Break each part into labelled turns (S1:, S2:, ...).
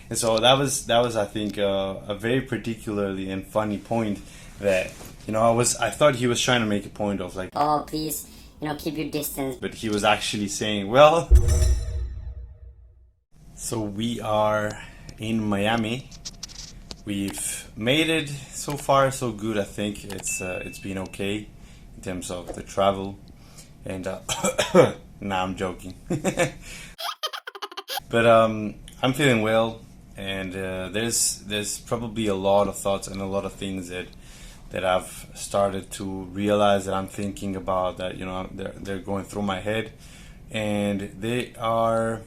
S1: And so that was I think a very particularly and funny point that I thought he was trying to make a point of like,
S2: oh please, keep your distance.
S1: but he was actually saying, well, so we are in Miami. We've made it so far, so good. I think it's been okay in terms of the travel, and nah, I'm joking. But I'm feeling well, and there's probably a lot of thoughts and a lot of things that I've started to realize that I'm thinking about, that they're going through my head, and there are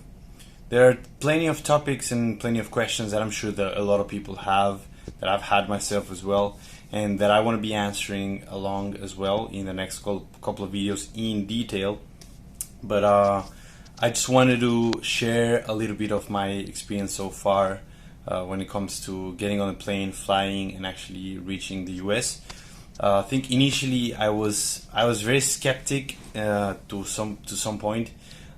S1: plenty of topics and plenty of questions that I'm sure that a lot of people have, that I've had myself as well, and that I want to be answering along as well in the next couple of videos in detail. But I just wanted to share a little bit of my experience so far when it comes to getting on a plane, flying, and actually reaching the US. I think initially I was very skeptic to some point,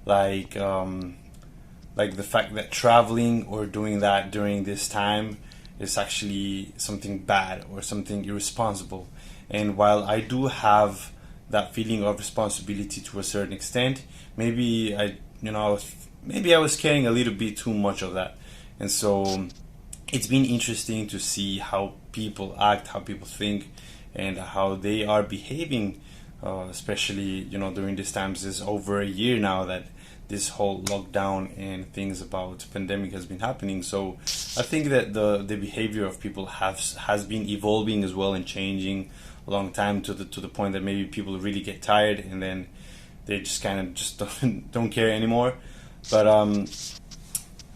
S1: like the fact that traveling or doing that during this time is actually something bad or something irresponsible. And while I do have that feeling of responsibility to a certain extent, maybe I was carrying a little bit too much of that. And so it's been interesting to see how people act, how people think, and how they are behaving, especially during these times. It's over a year now that this whole lockdown and things about pandemic has been happening. So I think that the behavior of people has been evolving as well and changing a long time, to the point that maybe people really get tired and then they just kind of just don't care anymore. But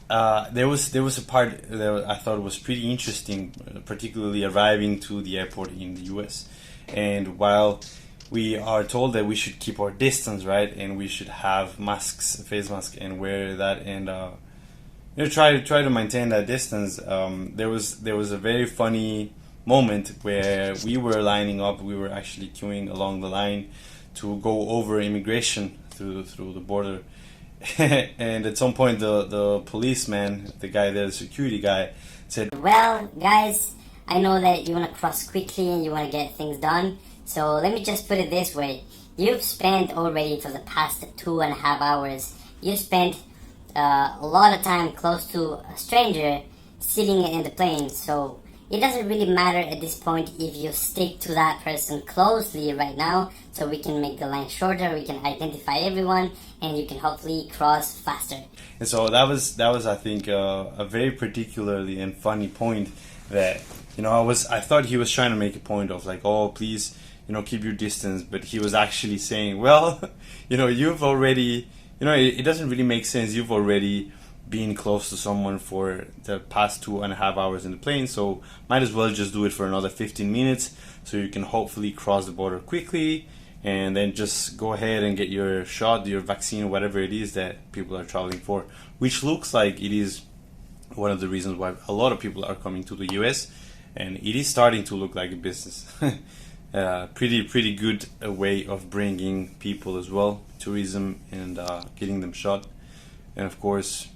S1: there was a part that I thought was pretty interesting, particularly arriving to the airport in the US. And while we are told that we should keep our distance, right, and we should have masks, face mask, and wear that, and try to maintain that distance. There was a very funny moment where we were lining up. We were actually queuing along the line to go over immigration through the border, and at some point the policeman, the guy there, the security guy, said,
S2: Well, guys, I know that you want to cross quickly and you want to get things done. So let me just put it this way. You've spent already for the past 2.5 hours, you spent a lot of time close to a stranger sitting in the plane. So it doesn't really matter at this point if you stick to that person closely right now, so we can make the line shorter, we can identify everyone, and you can hopefully cross faster.
S1: And so that was I think a very particularly and funny point that I thought he was trying to make a point of like, oh please, keep your distance, but he was actually saying, well, you've already, it doesn't really make sense. You've already been close to someone for the past 2.5 hours in the plane, so might as well just do it for another 15 minutes so you can hopefully cross the border quickly, and then just go ahead and get your shot, your vaccine, whatever it is that people are traveling for, which looks like it is one of the reasons why a lot of people are coming to the US, and it is starting to look like a business. Pretty good way of bringing people as well, tourism, and getting them shot. And of course,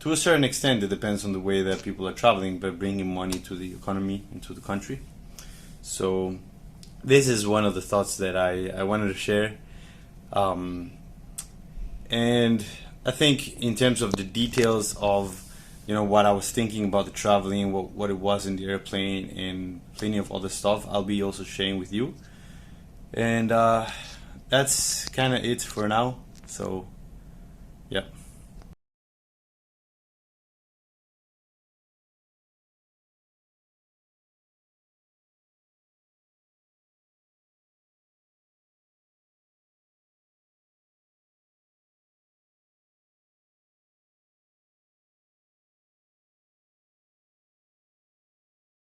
S1: to a certain extent, it depends on the way that people are traveling, but bringing money to the economy and to the country. So this is one of the thoughts that I wanted to share. And I think in terms of the details of what I was thinking about the traveling, what it was in the airplane, and plenty of other stuff, I'll be also sharing with you. And that's kind of it for now. So yeah.